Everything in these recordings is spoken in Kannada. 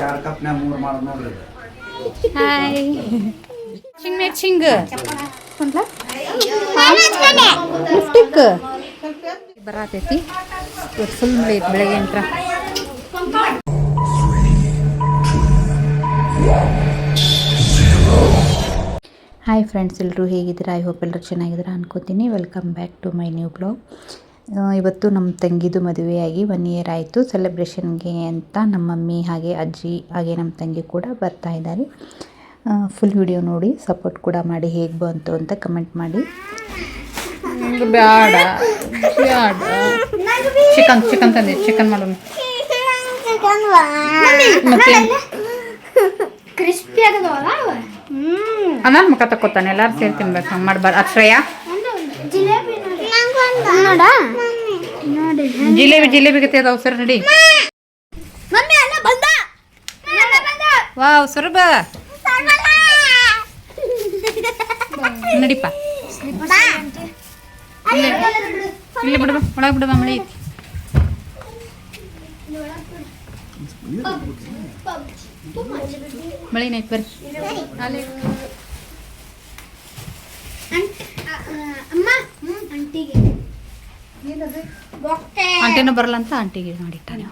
ಯಾರ ಕಪ್ನ್ಯಾಗ 3 ಮಾಡ ನೋಡ್ರಿ. ಹಾಯ್ ಚಿಂಗ್ ಮ್ಯಾಚಿಂಗ್ ಲಿಫ್ಟಿಕ್ ಬರತೈತಿ. ಫುಲ್ ಮಳೆ ಐತಿ ಬೆಳಗ್ಗೆ ಅಂತ. ಹಾಯ್ ಫ್ರೆಂಡ್ಸ್, ಎಲ್ಲರೂ ಹೇಗಿದ್ದೀರಾ? ಐ ಹೋಪ್ ಎಲ್ಲರೂ ಚೆನ್ನಾಗಿದ್ದೀರಾ ಅನ್ಕೋತೀನಿ. Welcome back to my new blog. ಇವತ್ತು ನಮ್ಮ ತಂಗಿದು ಮದುವೆಯಾಗಿ 1 ಇಯರ್ ಆಯಿತು. ಸೆಲೆಬ್ರೇಷನ್ಗೆ ಅಂತ ನಮ್ಮ ಮಮ್ಮಿ ಹಾಗೆ ಅಜ್ಜಿ ಹಾಗೆ ನಮ್ಮ ತಂಗಿ ಕೂಡ ಬರ್ತಾ ಇದ್ದಾರೆ. ಫುಲ್ ವಿಡಿಯೋ ನೋಡಿ ಸಪೋರ್ಟ್ ಕೂಡ ಮಾಡಿ. ಹೇಗೆ ಬಂತು ಅಂತ ಕಮೆಂಟ್ ಮಾಡಿ. ಬ್ಯಾಡ ಚಿಕನ್ ತಂದೆ, ಚಿಕನ್ ಮಾಡೋಣ. ಕ್ರಿಸ್ಪಿ ಆಗದವಲ್ಲ ಅನ್ನ ಮುಖ ತಕ್ಕೋತಾನೆ. ಎಲ್ಲರೂ ಸೇರಿ ತಿನ್ಬೇಕು. ಹಂಗೆ ಮಾಡ್ಬಾರ್ದು. ಅಕ್ಷಯ ಜಿಲೇಬಿ ಗತಿ ಅದಾವ ಸರ್. ನಡಿ. ವಾವ್ ಸ್ವರ್ಬ ನಡಿಪ್ಪ. ಇಲ್ಲಿ ಬಿಡ್ಬ, ಒಳಗೆ ಬಿಡ್ಬ, ಮಳೆ ಐತಿ. ಮಳೆ ನೈತ್ ಬರ್ರಿ. ಆಂಟಿನೂ ಬರಲ್ಲ ಅಂತ ಆಂಟಿಗೆ ಮಾಡಿಟ್ಟಾನೆ.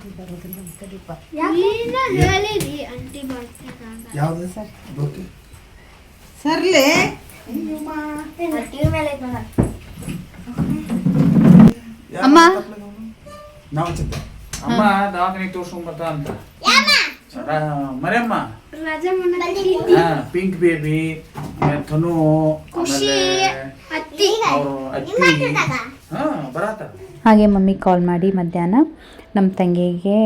ಸರ್ಲೆ ಅಮ್ಮ ಅಮ್ಮ ದವಾಖಾನೆ ತೋರ್ಸ್ಕೊಂಡ್ ಬರ್ತಾ ಅಂತ ಮರಿಯಮ್ಮ, ಪಿಂಕ್ ಬೇಬಿ, ತನು, ಅವರು ಅತ್ತಿ ಬರತ್ತ. ಹಾಗೆ ಮಮ್ಮಿ ಕಾಲ್ ಮಾಡಿ ಮಧ್ಯಾಹ್ನ ನಮ್ಮ ತಂಗಿಗೆ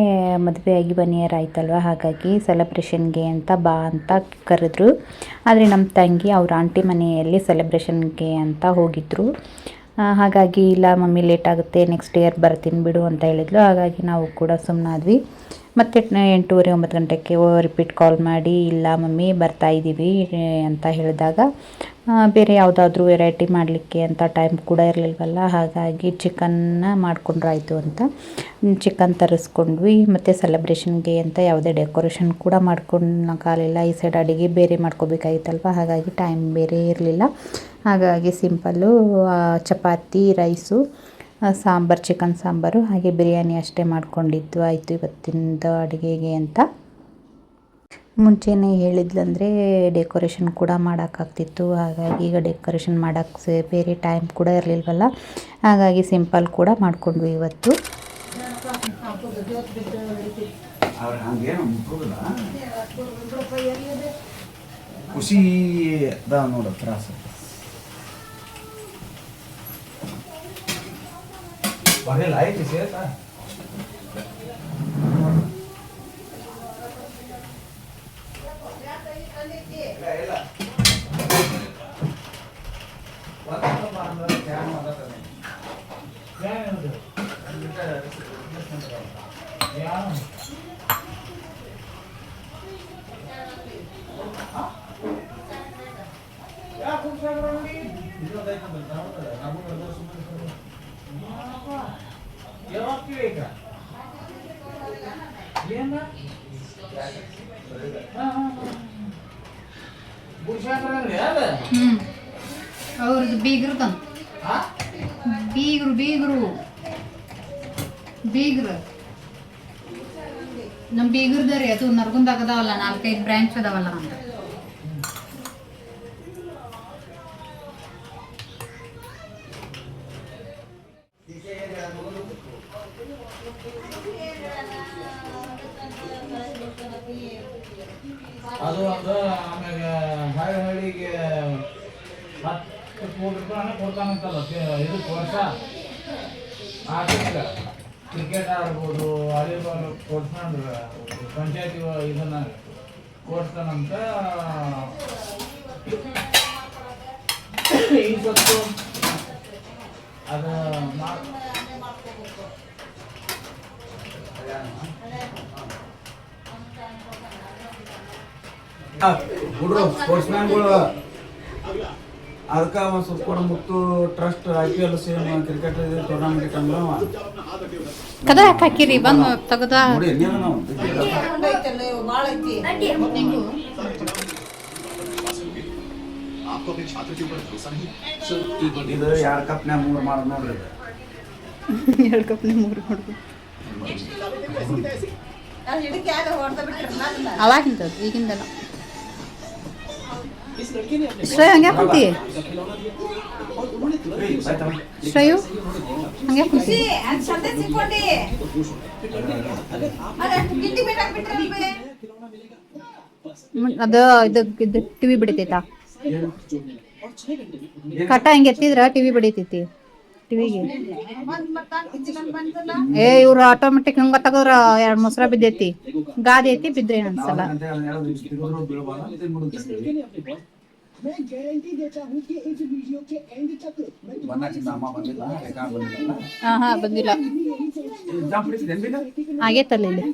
ಮದುವೆಯಾಗಿ 1 ಇಯರ್ ಆಯ್ತಲ್ವ, ಹಾಗಾಗಿ ಸೆಲೆಬ್ರೇಷನ್ಗೆ ಅಂತ ಬಾ ಅಂತ ಕರೆದ್ರು. ಆದರೆ ನಮ್ಮ ತಂಗಿ ಅವ್ರ ಆಂಟಿ ಮನೆಯಲ್ಲಿ ಸೆಲೆಬ್ರೇಷನ್ಗೆ ಅಂತ ಹೋಗಿದ್ರು. ಹಾಗಾಗಿ ಇಲ್ಲ ಮಮ್ಮಿ ಲೇಟ್ ಆಗುತ್ತೆ, ನೆಕ್ಸ್ಟ್ ಇಯರ್ ಬರ್ತೀನಿ ಬಿಡು ಅಂತ ಹೇಳಿದ್ಲು. ಹಾಗಾಗಿ ನಾವು ಕೂಡ ಸುಮ್ಮನಾದ್ವಿ. ಮತ್ತು 8:30 9 ಗಂಟೆಗೆ ರಿಪೀಟ್ ಕಾಲ್ ಮಾಡಿ ಇಲ್ಲ ಮಮ್ಮಿ ಬರ್ತಾ ಇದ್ದೀವಿ ಅಂತ ಹೇಳಿದಾಗ ಬೇರೆ ಯಾವುದಾದ್ರೂ ವೆರೈಟಿ ಮಾಡಲಿಕ್ಕೆ ಅಂತ ಟೈಮ್ ಕೂಡ ಇರಲಿಲ್ವಲ್ಲ. ಹಾಗಾಗಿ ಚಿಕನ್ನ ಮಾಡ್ಕೊಂಡ್ರಾಯ್ತು ಅಂತ ಚಿಕನ್ ತರಿಸ್ಕೊಂಡ್ವಿ. ಮತ್ತು ಸೆಲೆಬ್ರೇಷನ್ಗೆ ಅಂತ ಯಾವುದೇ ಡೆಕೋರೇಷನ್ ಕೂಡ ಮಾಡ್ಕೊಳ್ಳೋಕ್ಕಾಗಲಿಲ್ಲ. ಈ ಸೈಡ್ ಅಡುಗೆ ಬೇರೆ ಮಾಡ್ಕೋಬೇಕಾಗಿತ್ತಲ್ವ, ಹಾಗಾಗಿ ಟೈಮ್ ಬೇರೆ ಇರಲಿಲ್ಲ. ಹಾಗಾಗಿ simple chapati, rice, sambar, chicken sambar ಹಾಗೆ ಬಿರಿಯಾನಿ ಅಷ್ಟೇ ಮಾಡ್ಕೊಂಡಿದ್ದು ಆಯಿತು ಇವತ್ತಿಂದ ಅಡುಗೆಗೆ ಅಂತ. ಮುಂಚೆನೇ ಹೇಳಿದ್ಲಂದರೆ ಡೆಕೋರೇಷನ್ ಕೂಡ ಮಾಡೋಕ್ಕಾಗ್ತಿತ್ತು. ಹಾಗಾಗಿ ಈಗ ಡೆಕೋರೇಷನ್ ಮಾಡೋಕ್ಕೆ ಬೇರೆ ಟೈಮ್ ಕೂಡ ಇರಲಿಲ್ವಲ್ಲ, ಹಾಗಾಗಿ ಸಿಂಪಲ್ ಕೂಡ ಮಾಡ್ಕೊಂಡ್ವಿ ಇವತ್ತು. ಖುಷಿ ನೋಡ ತ್ರಾಸ ಬರಲ್ಲ ಆಯ್ತು ಸೇತಾ ಅವ್ರದ್ದು ಬೀಗರು ನಮ್ಮ ಬೀಗರ್ದಾರಿ ಅದು ನರ್ಗುಂದಾಗ ಅದಾವಲ್ಲ, 4-5 ಬ್ರಾಂಚ್ ಅದಾವಲ್ಲ ಅಂತ. ಅದು ಒಂದು ಆಮೇಲೆ ಹಳ್ಳಿಗೆ 10 ಕೋಟಿ ರೂಪಾಯಿ ಕೊಡ್ತಾನಂತಲ್ಲ ಇದಕ್ಕೆ ವರ್ಷ. ಆಟಕ್ಕೆ ಕ್ರಿಕೆಟ್ ಆಡ್ಬೋದು, ವಾಲಿಬಾಲ್ ಕೊಡ್ಸ್ಕೊಂಡ್ರೆ ಪಂಚಾಯತಿ ಇದನ್ನ ಕೊಡ್ತಾನಂತ. ಈ ಸತ್ತು ಅದು ಹುಡುಗರು ಸ್ಪೋರ್ಟ್ಸ್ ಮ್ಯಾನ್ಗಳು ಅದಕ್ಕೆ ಒಂದು ಸ್ವಲ್ಪ ಕೂಡ ಮುತ್ತು trust IPL same cricket tournament ಟೈಮ್లో ಕದ ಯಾಕೆ ಹಾಕಿರಿ ಬಂದು ತೆಗ್ದ ನೋಡಿ ಎಲ್ಲಿಯದ ನಾವು ಇದು 2 ಕಪ್ನ್ಯಾಗ 3 ಮಾಡೋದು ನೋಡ್ರಿ ಇದು. 2 ಕಪ್ನ್ಯಾಗ 3 ಮಾಡೋದು ಅವಾಗಿಂದ ಈಗಿಂದಲ್ಲ ಶ್ರೇಯ ಹಂಗೆ ಕುಂತಿ ಶ್ರೇಯು ಹಂಗೆ ಕುಂತಿ ಅದು ಇದು ಟಿವಿ ಬಿಡಿತೈತಾ ಕಟ್ಟ ಹಿಂಗೆ ಎತ್ತಿದ್ರ ಟಿವಿ ಬಡಿತೈತಿ ಟಿವಿಗೆ ಇವ್ರು ಆಟೋಮೆಟಿಕ್ ಹಂಗ ತಗದ್ರ 2 ಮೊಸರ ಬಿದ್ದೈತಿ ಗಾದಿ ಐತಿ ಬಿದ್ರೆ ಅನ್ಸಲ್ಲ ಹಾ ಬಂದಿಲ್ಲ ಆಗೇತಲ್ಲ ಇಲ್ಲಿ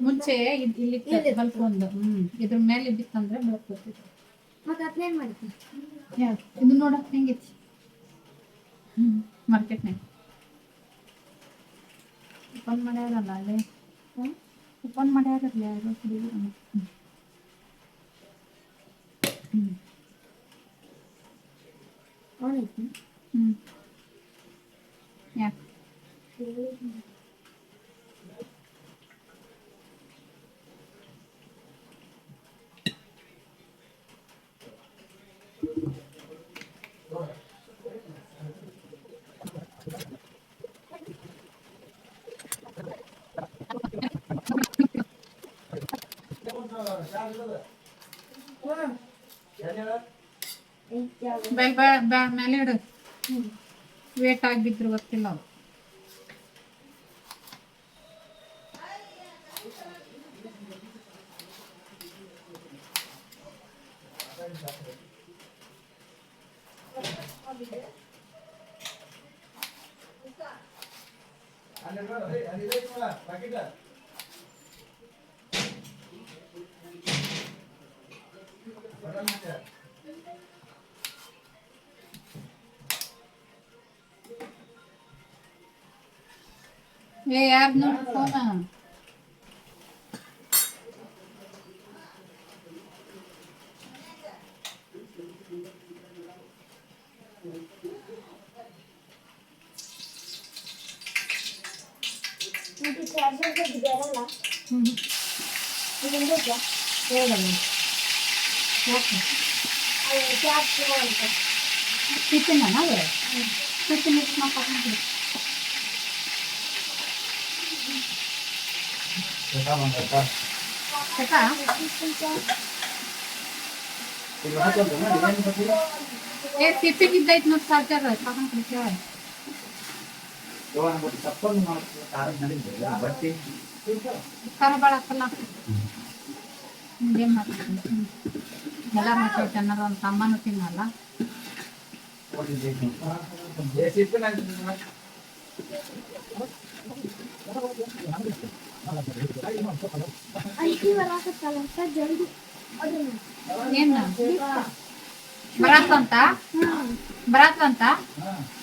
ಮುಂಚೆ ಇಲ್ಲಿ ಬಲ್ಪ್ ಒಂದು ಇದ್ರ ಮೇಲೆ ಬಿತ್ತಂದ್ರೆ ಬೆಳಕು ಬರ್ತಿತ್ತು ಮತ್ತೆ ಅದ್ನೇನ್ ಮಾಡ್ತಿ ಇದು ನೋಡಕ್ ಹೆಂಗೈತಿ ಮಾರ್ಕೆಟ್ನಾಗ ಓಪನ್ ಮಾಡ್ಯಾರಲ್ಲ ಅಲ್ಲೇ ಓಪನ್ ಮಾಡ್ಯಾರಲ್ಲ ಯಾರು ಅವನೈತಿ ಯಾಕೆ ಮೇಲೆ ಇಡು ವೇಟ್ ಆಗಿದ್ರು ಗೊತ್ತಿಲ್ಲ ಅವು ಯಾರು ನೋಡಿ ಫೋನ್ ಇದು ಚಾರ್ಜರ್ ಬರಲ್ಲ ಇದೊಂದು ಹೇಳಲ್ಲ ಯಾಕೆ ಚಾರ್ಜ್ ಅಂತ ಟಿಫಿನ್ ನಾವು ಟಿಫಿನ್ ಎಷ್ಟು ಮಾಡ್ಕೊಂಡು ಟಿಫಿನ್ ಇದ್ದೈತೆ ನೋಡಿ ಚಾರ್ಜರ್ ತಗೊಂಡ್ಬಿಡ್ತೇವೆ ಖಾರ ಭಾಳ ಹಾಕಲ್ಲ ಏನು ಮಾಡ್ತೀನಿ ಎಲ್ಲ ಮಾಡ್ತೈತೆ ಅನ್ನೋದು ಒಂದು ಸಾಮಾನು ತಿನ್ನಲ್ಲ ಐಟಿ ಬರಾಕತ್ತಲ್ಲ ಅಂತ ಜಲ್ದಿ ಏನು ಬರಾತಂತ ಬರಾತಂತ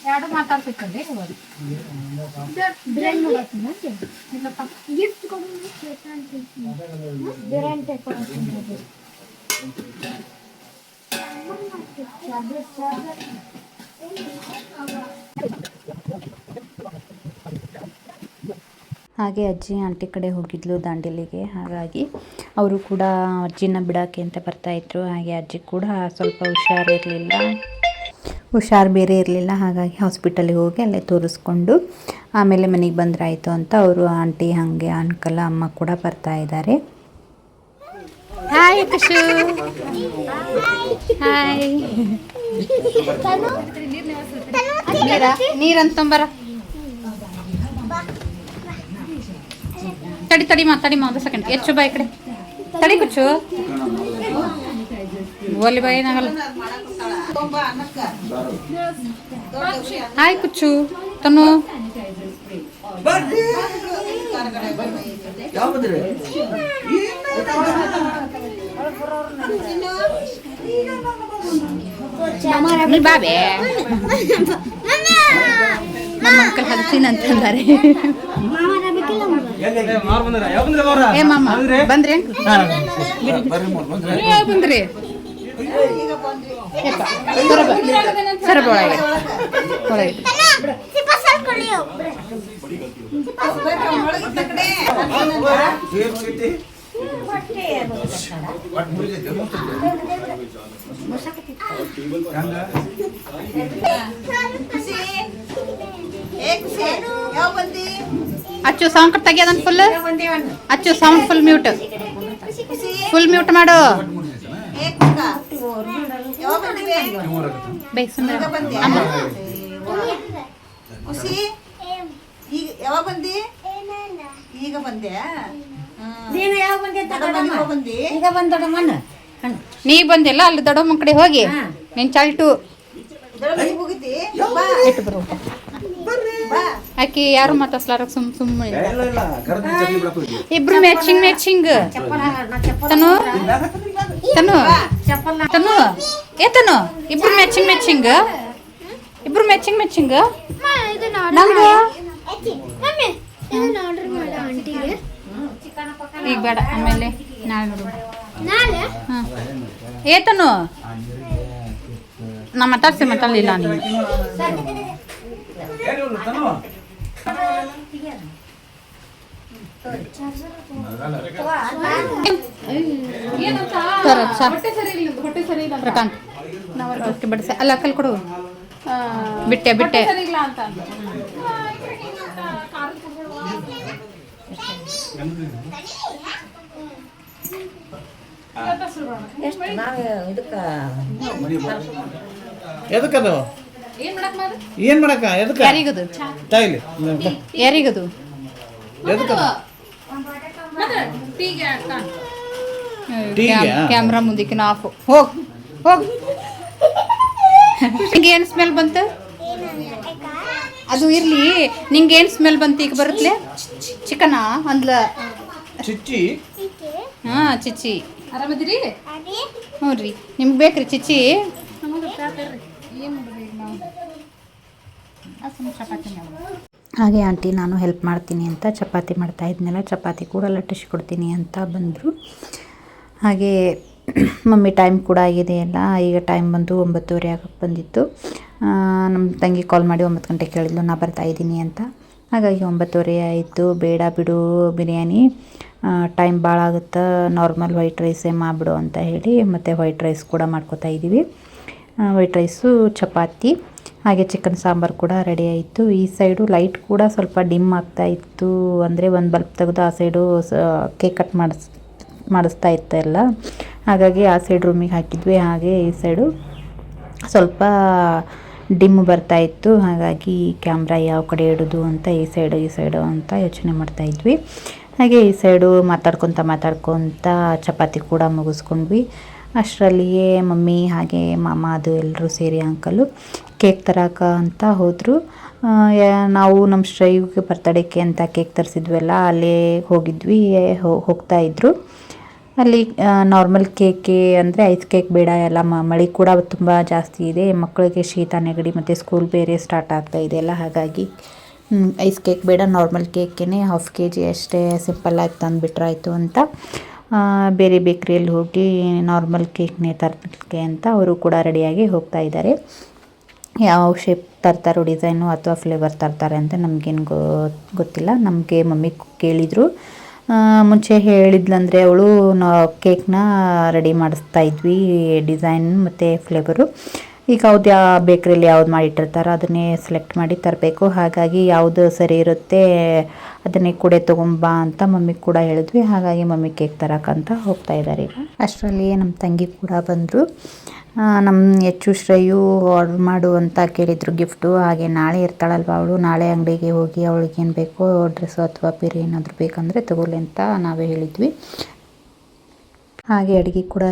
ಎರಡು ಮಾತಾಡ್ಬೇಕಲ್ಲಿ ಬ್ರೆಡ್ ಮಾಡತ್ತೀನಿ ಇಲ್ಲಪ್ಪ ಗಿಫ್ಟ್ ಕೊಡೋದು ಶ್ವೇತಾ ಅಂತ ಬ್ರೆಡ್ ಕೊಡ್ತೀನಿ ಹಾಗೆ ಅಜ್ಜಿ ಆಂಟಿ ಕಡೆ ಹೋಗಿದ್ಲು ದಾಂಡೇಲಿಗೆ ಹಾಗಾಗಿ ಅವರು ಕೂಡ ಅಜ್ಜಿನ ಬಿಡೋಕ್ಕೆ ಅಂತ ಬರ್ತಾಯಿದ್ರು ಹಾಗೆ ಅಜ್ಜಿ ಕೂಡ ಸ್ವಲ್ಪ ಹುಷಾರು ಬೇರೆ ಇರಲಿಲ್ಲ ಹಾಗಾಗಿ ಹಾಸ್ಪಿಟಲಿಗೆ ಹೋಗಿ ಅಲ್ಲೇ ತೋರಿಸ್ಕೊಂಡು ಆಮೇಲೆ ಮನೆಗೆ ಬಂದ್ರಾಯಿತು ಅಂತ ಅವರು ಆಂಟಿ ಹಾಗೆ ಅಂಕಲ್ ಅಮ್ಮ ಕೂಡ ಬರ್ತಾ ಇದ್ದಾರೆ ಹಾಯ್ ಖುಷು ಹಾಯ್ ನೀರಂತಂಬರ ತಡಿಮಾ ಒಂದು ಸೆಕೆಂಡ್ ಹೆಚ್ಚು ಬಾಯ್ ಕಡೆ ತಡಿ ಕುಚ್ಚು ಓಲಿ ಬಾಯ್ ಏನಾಗಲ್ಲ ಹಾಯ್ ಕುಚ್ಚು ತನು ಯಾವ ಬಂದ್ರಿ ನೀ ಬಾಬೆ ನಮ್ಮ ಮಕ್ಕಳು ಹಲ್ತೀನಿ ಅಂತಂದಾರೆ. ಏ ಮಾಮ ಬಂದ್ರಿ ನೀವು ಯಾವಾಗ ಬಂದ್ರಿ? ಸರಬ ಒಳಗೆ ಒಳಗೆ ಅಚ್ಚು ಸೌಂಡ್ ತೆಗಿಯೋದನ್ ಫುಲ್ ಅಚ್ಚು ಸೌಂಡ್ ಫುಲ್ ಮ್ಯೂಟ್ ಮಾಡು. ಯಾವಾಗ ಬಂದಿ? ಈಗ ಬಂದೆ. ನೀ ಬಂದಿಲ್ಲ ಅಲ್ಲಿ ದೊಡ್ಡಮ್ಮನ ಕಡೆ ಹೋಗಿ ನಿನ್ ಚಾಲ್ಟು ಇಟ್ಟು ಬರು. ಆಕಿ ಯಾರು ಮಾತಾಡ್ಸ್ಲಾರ ಸುಮ್ಮನೆ ಇಬ್ರು ಮ್ಯಾಚಿಂಗ್ ತನು ತನು ತನು ಏ ತನು ಇಬ್ರು ಮ್ಯಾಚಿಂಗ್ ನಂಗೆ ಈಗ ಬೇಡ ಆಮೇಲೆ ನಾಳೆ ನೋಡು. ಹಾಂ ಏತನು ನಾ ಮಾತಾಡಲಿಲ್ಲ ನೀನು. ಪ್ರಕಾಂತ್ ಹೊಟ್ಟೆ ಬಡಿಸ ಅಲ್ಲ ಕಲ್ ಕೊಡು. ಬಿಟ್ಟೆ ಎದಕ್ಕದು ಏನ್ ಮಾಡಕ ಎದಕ್ಕೆ ಯಾರಿಗದು ತಾಯಿಲಿ ಯಾರಿಗದು ಕ್ಯಾಮ್ರಾ ಮುಂದಕ್ಕಿನ ಆಫ್ ಹೋಗ್ ನಿಂಗೆ ಏನು ಸ್ಮೆಲ್ ಬಂತು? ಅದು ಇರ್ಲಿ, ನಿಂಗೆ ಏನು ಸ್ಮೆಲ್ ಬಂತು ಈಗ ಬರುತ್ತಲೆ? ಚಿಕನಾ ಅಂದ್ಲ ಚಿಚ್ಚಿ. ಹಾಂ ಚಿಚ್ಚಿ. ಆರಾಮದಿರಿ? ಹ್ಞೂ ರೀ. ನಿಮ್ಗೆ ಬೇಕ್ರಿ ಚಿಚ್ಚಿ? ಹಾಗೆ ಆಂಟಿ ನಾನು ಹೆಲ್ಪ್ ಮಾಡ್ತೀನಿ ಅಂತ ಚಪಾತಿ ಮಾಡ್ತಾ ಇದ್ನಲ್ಲ, ಚಪಾತಿ ಕೂಡ ಲಟ್ಟಿಸ್ಕೊಡ್ತೀನಿ ಅಂತ ಬಂದರು. ಹಾಗೆ ಮಮ್ಮಿ ಟೈಮ್ ಕೂಡ ಆಗಿದೆ ಅಲ್ಲ, ಈಗ ಟೈಮ್ ಬಂದು 9:30 ಆಗಕ್ಕೆ ಬಂದಿತ್ತು. ನಮ್ಮ ತಂಗಿ ಕಾಲ್ ಮಾಡಿ 9 ಗಂಟೆಗೆ ಕೇಳಿದ್ಲು ನಾ ಬರ್ತಾಯಿದ್ದೀನಿ ಅಂತ. ಹಾಗಾಗಿ 9:30 ಆಯಿತು. ಬೇಡ ಬಿಡು ಬಿರಿಯಾನಿ ಟೈಮ್ ಭಾಳ ಆಗುತ್ತೆ, ನಾರ್ಮಲ್ ವೈಟ್ ರೈಸೇ ಮಾಡಿಬಿಡು ಅಂತ ಹೇಳಿ ಮತ್ತು ವೈಟ್ ರೈಸ್ ಕೂಡ ಮಾಡ್ಕೋತಾ ಇದ್ದೀವಿ. ವೈಟ್ ರೈಸು ಚಪಾತಿ ಹಾಗೆ ಚಿಕನ್ ಸಾಂಬಾರು ಕೂಡ ರೆಡಿ ಆಯಿತು. ಈ ಸೈಡು ಲೈಟ್ ಕೂಡ ಸ್ವಲ್ಪ ಡಿಮ್ ಆಗ್ತಾ ಇತ್ತು, ಅಂದರೆ ಒಂದು ಬಲ್ಬ್ ತೆಗೆದು ಆ ಸೈಡು ಕೇಕ್ ಕಟ್ ಮಾಡಿಸ್ತಾ ಇತ್ತಲ್ಲ, ಹಾಗಾಗಿ ಆ ಸೈಡ್ ರೂಮಿಗೆ ಹಾಕಿದ್ವಿ. ಹಾಗೆ ಈ ಸೈಡು ಸ್ವಲ್ಪ ಡಿಮ್ ಬರ್ತಾಯಿತ್ತು, ಹಾಗಾಗಿ ಕ್ಯಾಮ್ರಾ ಯಾವ ಕಡೆ ಇಡೋದು ಅಂತ ಈ ಸೈಡು ಅಂತ ಯೋಚನೆ ಮಾಡ್ತಾಯಿದ್ವಿ. ಹಾಗೆ ಈ ಸೈಡು ಮಾತಾಡ್ಕೊತ ಚಪಾತಿ ಕೂಡ ಮುಗಿಸ್ಕೊಂಡ್ವಿ. ಅಷ್ಟರಲ್ಲಿಯೇ ಮಮ್ಮಿ ಹಾಗೆ ಮಾಮ ಅದು ಎಲ್ಲರೂ ಸೇರಿ ಅಂಕಲು ಕೇಕ್ ತರಕ ಅಂತ ಹೋದರು. ನಾವು ನಮ್ಮ ಶ್ರೇಯುಗೆ ಬರ್ತಡೇಗೆ ಅಂತ ಕೇಕ್ ತರಿಸಿದ್ವಲ್ಲ, ಅಲ್ಲೇ ಹೋಗಿದ್ವಿ. ಹೋಗ್ತಾಯಿದ್ರು ಅಲ್ಲಿ ನಾರ್ಮಲ್ ಕೇಕೆ ಅಂದರೆ ಐಸ್ ಕೇಕ್ ಬೇಡ, ಎಲ್ಲ ಮಳೆ ಕೂಡ ತುಂಬ ಜಾಸ್ತಿ ಇದೆ, ಮಕ್ಕಳಿಗೆ ಶೀತ ನೆಗಡಿ ಮತ್ತು ಸ್ಕೂಲ್ ಬೇರೆ ಸ್ಟಾರ್ಟ್ ಆಗ್ತಾ ಇದೆ ಅಲ್ಲ, ಹಾಗಾಗಿ ಐಸ್ ಕೇಕ್ ಬೇಡ, ನಾರ್ಮಲ್ ಕೇಕೇ ½ kg ಅಷ್ಟೇ ಸಿಂಪಲ್ಲಾಗಿ ತಂದುಬಿಟ್ರಾಯ್ತು ಅಂತ ಬೇರೆ ಬೇಕ್ರಿಯಲ್ಲಿ ಹೋಗಿ ನಾರ್ಮಲ್ ಕೇಕ್ನೇ ತರಲಿಕ್ಕೆ ಅಂತ ಅವರು ಕೂಡ ರೆಡಿಯಾಗಿ ಹೋಗ್ತಾ ಇದ್ದಾರೆ. ಯಾವ ಶೇಪ್ ತರ್ತಾರೋ ಡಿಸೈನು ಅಥವಾ ಫ್ಲೇವರ್ ತರ್ತಾರೆ ಅಂತ ನಮಗೇನು ಗೊತ್ತಿಲ್ಲ. ನಮಗೆ ಮಮ್ಮಿ ಕೇಳಿದರು, ಮುಂಚೆ ಹೇಳಿದ್ಲಂದರೆ ಅವಳು ಕೇಕ್ನ ರೆಡಿ ಮಾಡಿಸ್ತಾ ಇದ್ವಿ ಡಿಸೈನ್ ಮತ್ತು ಫ್ಲೇವರು. ಈಗ ಅವ್ದು ಯಾವ ಬೇಕ್ರಿಯಲ್ಲಿ ಯಾವ್ದು ಮಾಡಿಟ್ಟಿರ್ತಾರೋ ಅದನ್ನೇ ಸೆಲೆಕ್ಟ್ ಮಾಡಿ ತರಬೇಕು. ಹಾಗಾಗಿ ಯಾವುದು ಸರಿ ಇರುತ್ತೆ ಅದನ್ನೇ ಕೂಡ ತೊಗೊಂಬಾ ಅಂತ ಮಮ್ಮಿಗೆ ಕೂಡ ಹೇಳಿದ್ವಿ. ಹಾಗಾಗಿ ಮಮ್ಮಿ ಕೇಕ್ ತರಕ್ಕಂತ ಹೋಗ್ತಾ ಇದ್ದಾರೆ. ಈಗ ಅಷ್ಟರಲ್ಲಿಯೇ ನಮ್ಮ ತಂಗಿ ಕೂಡ ಬಂದರು. ನಮ್ಮ ಹೆಚ್ಚು ಶ್ರೇಯು ಆರ್ಡ್ರ್ ಮಾಡು ಅಂತ ಕೇಳಿದರು ಗಿಫ್ಟು. ಹಾಗೆ ನಾಳೆ ಇರ್ತಾಳಲ್ವ ಅವಳು, ನಾಳೆ ಅಂಗಡಿಗೆ ಹೋಗಿ ಅವಳಿಗೇನು ಬೇಕೋ ಡ್ರೆಸ್ಸು ಅಥವಾ ಬೇರೆ ಏನಾದರೂ ಬೇಕಂದರೆ ತಗೊಳ್ಳಿ ಅಂತ ನಾವೇ ಹೇಳಿದ್ವಿ. ಹಾಗೆ ಅಡುಗೆ ಕೂಡ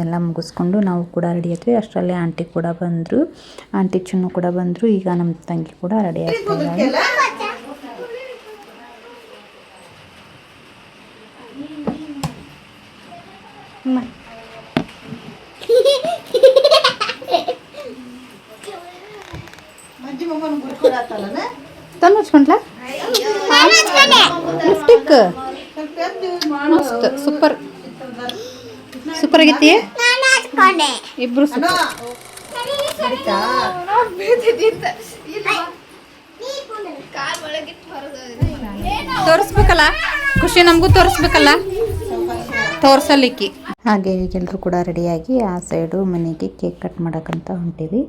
ಎಲ್ಲ ಮುಗಿಸ್ಕೊಂಡು ನಾವು ಕೂಡ ರೆಡಿ ಆದ್ವಿ. ಅಷ್ಟರಲ್ಲೇ ಆಂಟಿ ಕೂಡ ಬಂದರು, ಆಂಟಿ ಚಿನ್ನು ಕೂಡ ಬಂದರು. ಈಗ ನಮ್ಮ ತಂಗಿ ಕೂಡ ರೆಡಿ ಆಗ್ತಿದ್ದಾಳೆ. ತನ್ನ ಹಚ್ಕೊಂಡ್ಲ ಲಿಫ್ಟಿಕ್ ಮಸ್ತ್ ಸೂಪರ್ ಸೂಪರ್ ಆಗೈತಿ ಇಬ್ರು ತೋರಿಸ್ಬೇಕಲ್ಲ ಖುಷಿ ನಮಗೂ ತೋರಿಸ್ಬೇಕಲ್ಲ ತೋರ್ಸಲಿಕ್ಕಿ. ಹಾಗೆ ಈಗೆಲ್ಲರೂ ಕೂಡ ರೆಡಿಯಾಗಿ ಆ ಸೈಡು ಮನೆಗೆ ಕೇಕ್ ಕಟ್ ಮಾಡೋಕ್ಕಂತ ಹೊಂಟೀವಿ.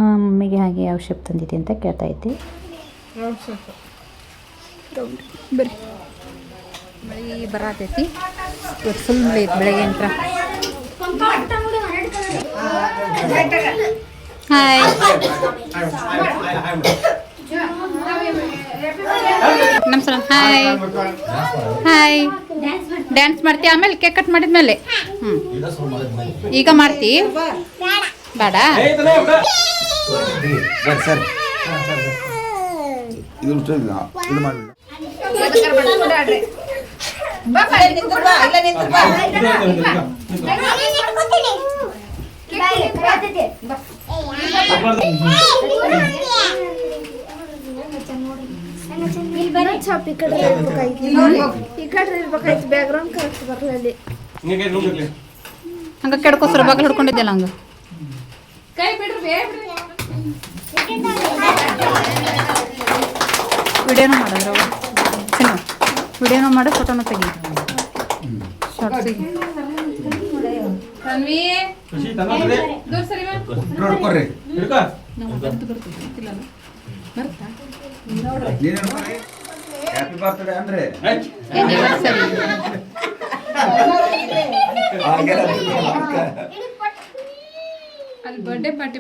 ಮಮ್ಮಿಗೆ ಹಾಗೆ ಯಾವ ಶೇಪ್ ತಂದಿದೆ ಅಂತ ಕೇಳ್ತಾ ಇದ್ದೆ. ಬರ್ರಿ ಮಳೆ ಬರತೈತಿ ಫುಲ್ ಮಳೆ ಐತಿ ಬೆಳಗ್ಗೆ ಅಂತ. ಹಾಯ್ ನಮಸ್ಕಾರ. ಹಾಯ್ ಹಾಯ್ ಡ್ಯಾನ್ಸ್ ಮಾಡ್ತೀಯ ಆಮೇಲೆ ಕೇಕ್ ಕಟ್ ಮಾಡಿದ್ಮೇಲೆ? ಈಗ ಮಾಡ್ತಿ ಬೇಡ? ಹಂಗ ಕೆಡ್ಕೋಸ್ರ ಬಾಗಿಲು ಹಿಡ್ಕೊಂಡಿದ್ದೆಲ್ಲ ಹಂಗ ವಿಡಿಯೋನು ಮಾಡಿದ್ರು ವಿಡಿಯೋನು ಮಾಡಿ ಫೋಟೋನು ತೆಗಿ ಶಾರ್ಟ್ಸಿಗೆ. ಹ್ಯಾಪಿ ಬರ್ತ್ಡೇ ಅಂದ್ರೆ ಅಲ್ಲಿ ಬರ್ಡೇ ಪಾರ್ಟಿ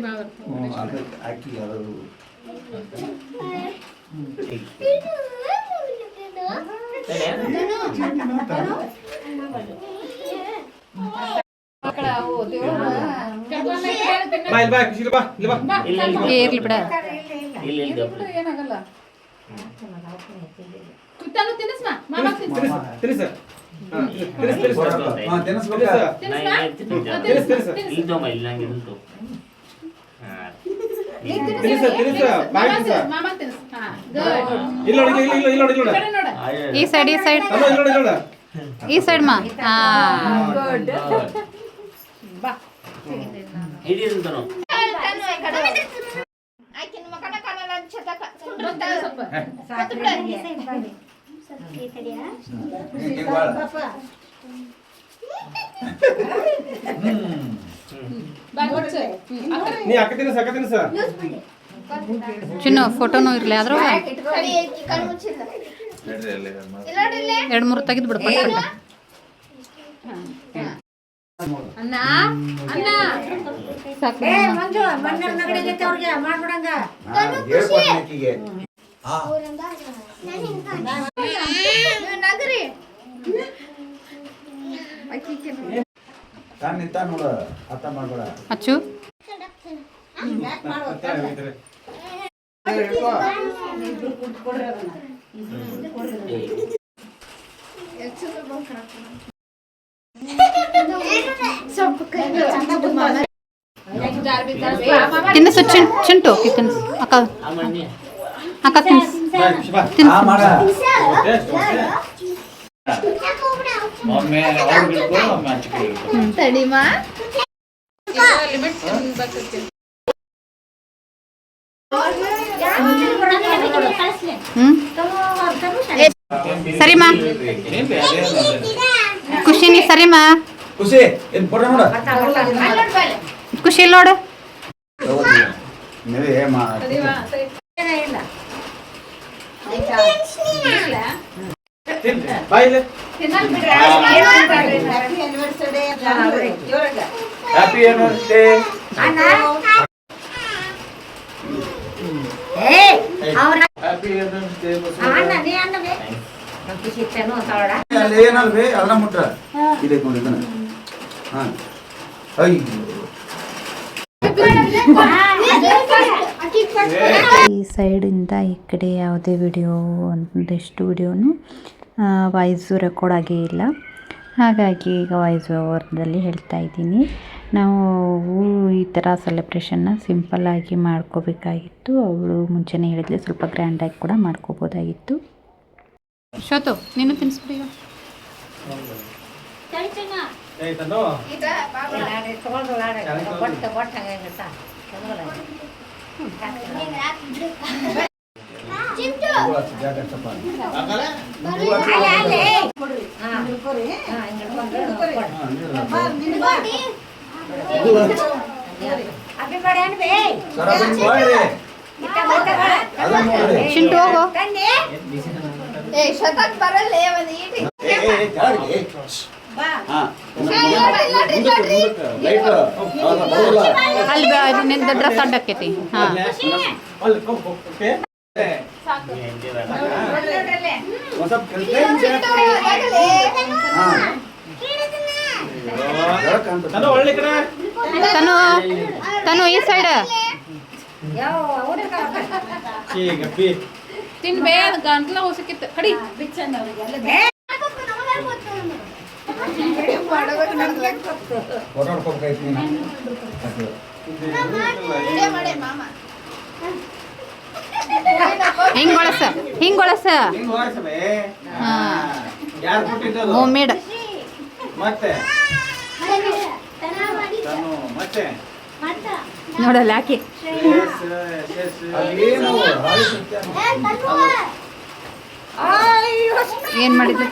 ಇರ್ಲಿ ಬಿಡ. ಏನಾಗಲ್ಲ ಈ ಸೈಡ್ ಈ ಸೈಡ್ ಮಾ ಚಿನ್ನು ಫೋಟೋನು ಇರ್ಲಿ ಆದ್ರೂ 2-3 ತೆಗೆದು ಬಿಡು ಪಟ್ಟ. ಅಣ್ಣ ಅಣ್ಣ ಸಾಕು ಅಚ್ಚು. ತಿನ್ನಿಸು ಚಿಂಟು ತಿನ್ನಿಸು ಅಕ್ಕ ಅಕ್ಕ ತಿನ್ನಿಸು ತಡಿಮಾ ಸರಿಮಾ ಖುಷಿನಿ ಸರಿಮಾ ಖುಷಿ ಏನ್ ಫೋಟೋ ನೋಡ ಖುಷಿ ನೋಡು ಹ್ಯಾಪಿ ಆನಿವರ್ಸರಿ. ಏನಲ್ವೇ ಅದನ್ನ ಮುಟ್ರ ಇದೆ ಇದನ್ನ ಈ ಸೈಡಿಂದ ಈ ಕಡೆ ಯಾವುದೇ ವಿಡಿಯೋ ಒಂದಷ್ಟು ವಿಡಿಯೋನು ವಾಯ್ಸು ರೆಕಾರ್ಡ್ ಆಗೇ ಇಲ್ಲ. ಹಾಗಾಗಿ ಈಗ ವಾಯ್ಸ್ ಓವರ್ದಲ್ಲಿ ಹೇಳ್ತಾ ಇದ್ದೀನಿ. ನಾವು ಈ ಥರ ಸೆಲೆಬ್ರೇಷನ್ನ ಸಿಂಪಲ್ಲಾಗಿ ಮಾಡ್ಕೋಬೇಕಾಗಿತ್ತು. ಅವಳು ಮುಂಚೆನೇ ಹೇಳಿದ್ಲಿ ಸ್ವಲ್ಪ ಗ್ರ್ಯಾಂಡಾಗಿ ಕೂಡ ಮಾಡ್ಕೋಬೋದಾಗಿತ್ತು. ಶೋತು ನೀನು ತಿನ್ಸ್ಬಿಡಿ ಈಗ. ಚಿಂಟು ಹೋಗೋ. ಶತಕ್ ಬರಲ್ಲ ಒಂದು ಈಟಿ. ಅಲ್ಲಿ ನಿಂದ ಡ್ರೆಸ್ ಅಡ್ಡಾಕೈತಿ. ಹಾಂ ತನು ಈ ಸೈಡ್ ತಿನ್ಬೇ ಗಂಟ್ಲ ಹೊಸಕಿತ್ತು ಕಡಿ ಹಿಂಗೊಳಸ ಹೋಮ್ ಮೇಡ್ ನೋಡಲ್ಲ ಯಾಕೆ ಏನ್ ಮಾಡಿದ್ವಿ.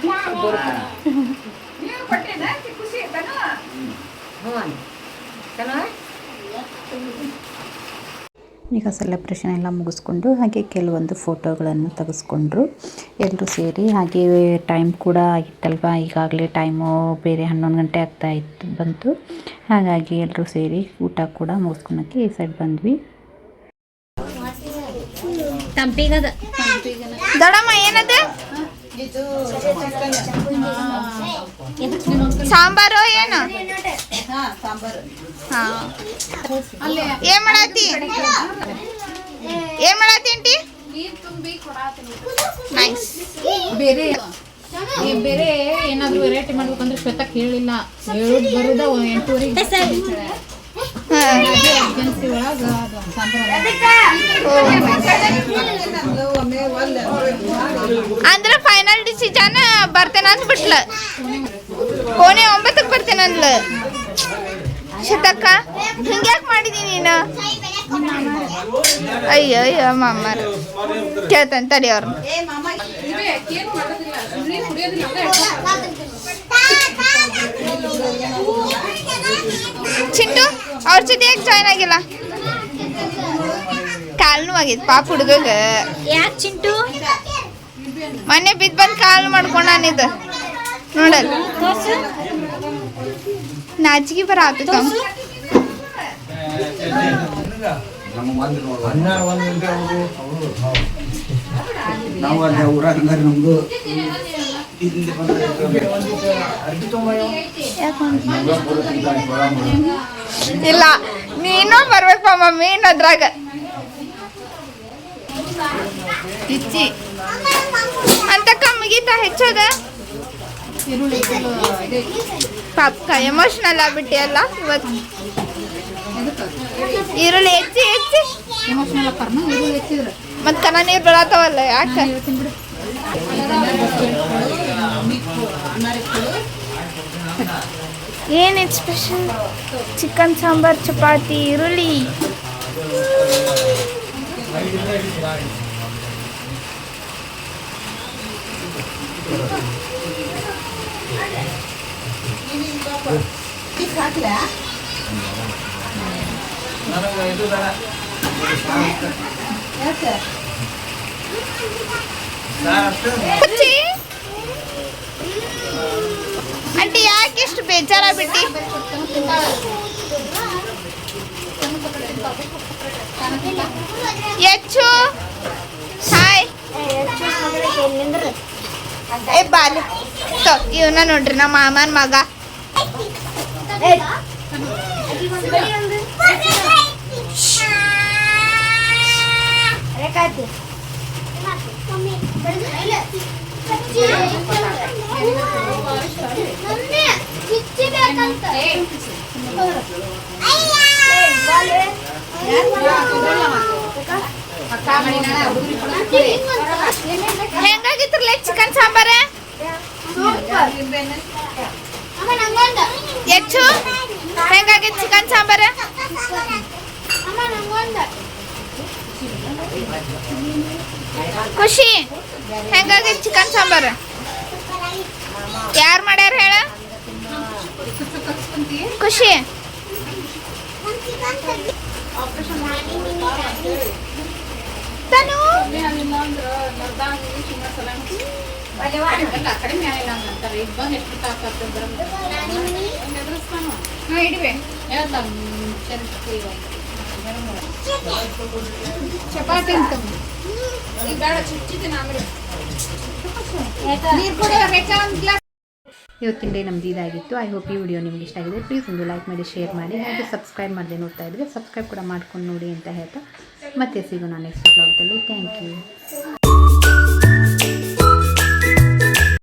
ಈಗ ಸೆಲೆಬ್ರೇಷನ್ ಎಲ್ಲ ಮುಗಿಸ್ಕೊಂಡು ಹಾಗೆ ಕೆಲವೊಂದು ಫೋಟೋಗಳನ್ನು ತೆಗೆಸ್ಕೊಂಡ್ರು ಎಲ್ಲರೂ ಸೇರಿ. ಹಾಗೆ ಟೈಮ್ ಕೂಡ ಆಗಿತ್ತಲ್ವ, ಈಗಾಗಲೇ ಟೈಮು ಬೇರೆ 11 ಗಂಟೆ ಬಂತು. ಹಾಗಾಗಿ ಎಲ್ಲರೂ ಸೇರಿ ಊಟ ಕೂಡ ಮುಗಿಸ್ಕೊಳಕ್ಕೆ ಈ ಸೈಡ್ ಬಂದ್ವಿ. ತಂಪಿಗದ ದೊಡಮ್ಮ ಏನದ ಸಾಂಬಾರು ಏನು ಏನ್ ಮಾಡತ್ತಿ ಆಂಟಿ? ಬೇರೆ ಬೇರೆ ಏನಾದ್ರು ವೆರೈಟಿ ಮಾಡ್ಬೇಕಂದ್ರೆ ಶ್ವೇತಕ್ಕೆ ಹೇಳಿಲ್ಲ. ಹೇಳೋದು ಬರೋದ 8:30 ಏಜೆನ್ಸಿ ಒಳಗ ಅಂದ್ರೆ ಫೈನಲ್ ಡಿಸಿಷನ್ ಬರ್ತೇನೆ ಅಂದ್ಬಿಟ್ಲ. 9:45 ಬರ್ತೇನೆ ಅಂದ್ಲ. ಶತಕ್ಕ ಹಿಂಗ್ಯಾಕೆ ಮಾಡಿದೀನಿ ನೀನು? ಅಯ್ಯೋ ಮಾಮಾರ ಕೇಳ್ತಾನೆ ತಡಿ ಅವ್ರನ್ನ. ಚಿಂಟು ಅವ್ರ ಜೊತೆ ಯಾಕೆ ಜಾಯ್ನ್ ಆಗಿಲ್ಲ? ಕಾಲು ನೋವಾಗಿತ್ತು ಪಾಪ ಹುಡುಗಗ. ಯಾಕೆ ಚಿಂಟು? ಮೊನ್ನೆ ಬಿದ್ದು ಬಂದು ಕಾಲು ಮಾಡ್ಕೊಂಡಾನಿದ್ದು ನೋಡಲ್ಲ. ನಾಚಿಗೆ ಬರತ್ತ ನಾವು ಅಲ್ಲೇ ಊರಾಗ ನಮ್ದು ಇಲ್ಲ ನೀನು ಬರ್ಬೇಕಪ್ಪ ಮಮ್ಮಿ ಅದ್ರಾಗ. ಚಿಚ್ಚಿ ಅಂತ ಕಮ್ಮಿಗಿತ್ತ ಹೆಚ್ಚೋದ ಪಾಪ ಎಮೋಷನಲ್ ಆಗ್ಬಿಟ್ಟಿ ಅಲ್ಲ ಇವತ್ತು. ಈರುಳ್ಳಿ ಹೆಚ್ಚಿ ಮತ್ ಕನ ನೀರು ಬರತ್ತವಲ್ಲ ಯಾಕೆ? ಏನಿತ್ತು ಸ್ಪೆಷಲ್? ಚಿಕನ್ ಸಾಂಬಾರ್, ಚಪಾತಿ, ಈರುಳ್ಳಿ. ಆಂಟಿ ಯಾಕೆ ಇಷ್ಟು ಬೇಜಾರ ಬಿಟ್ಟಿ? ಹೆಚ್ಚು ಹಾಯ್ ಏ ಬಾಲು ಇವನ್ನ ನೋಡ್ರಿ ನಮ್ಮ ಮಾಮನ ಮಗ. ಬೇಕಂತ ಹೆಂಗಾಗಿತ್ರಲ್ಲ ಚಿಕನ್ ಸಾಂಬಾರ ಹೆಚ್ಚು ಹೆಂಗಾಗಿತ್ತು ಚಿಕನ್ ಸಾಂಬಾರ ಖುಷಿ ಹೆಂಗಾಗಿತ್ತು ಚಿಕನ್ ಸಾಂಬಾರ ಯಾರು ಮಾಡ್ಯಾರ ಹೇಳ ಖುಷಿ ತನು ಚಪಾತಿ ಅಂತ ಇವತ್ತಿನ ಡೇ ನಮ್ದು ಇದಾಗಿತ್ತು. ಐ ಹೋಪ್ ಈ ವಿಡಿಯೋ ನಿಮ್ಗೆ ಇಷ್ಟ ಆಗಿದೆ. ಪ್ಲೀಸ್ ಒಂದು ಲೈಕ್ ಮಾಡಿ, ಶೇರ್ ಮಾಡಿ, ಹಾಗೆ ಸಬ್ಸ್ಕ್ರೈಬ್ ಮಾಡದೆ ನೋಡ್ತಾ ಇದ್ದರೆ ಸಬ್ಸ್ಕ್ರೈಬ್ ಕೂಡ ಮಾಡ್ಕೊಂಡು ನೋಡಿ ಅಂತ ಹೇಳ್ತಾ ಮತ್ತೆ ಸಿಗೋಣ ನೆಕ್ಸ್ಟ್ ಬ್ಲಾಗ್ದಲ್ಲಿ. Thank you.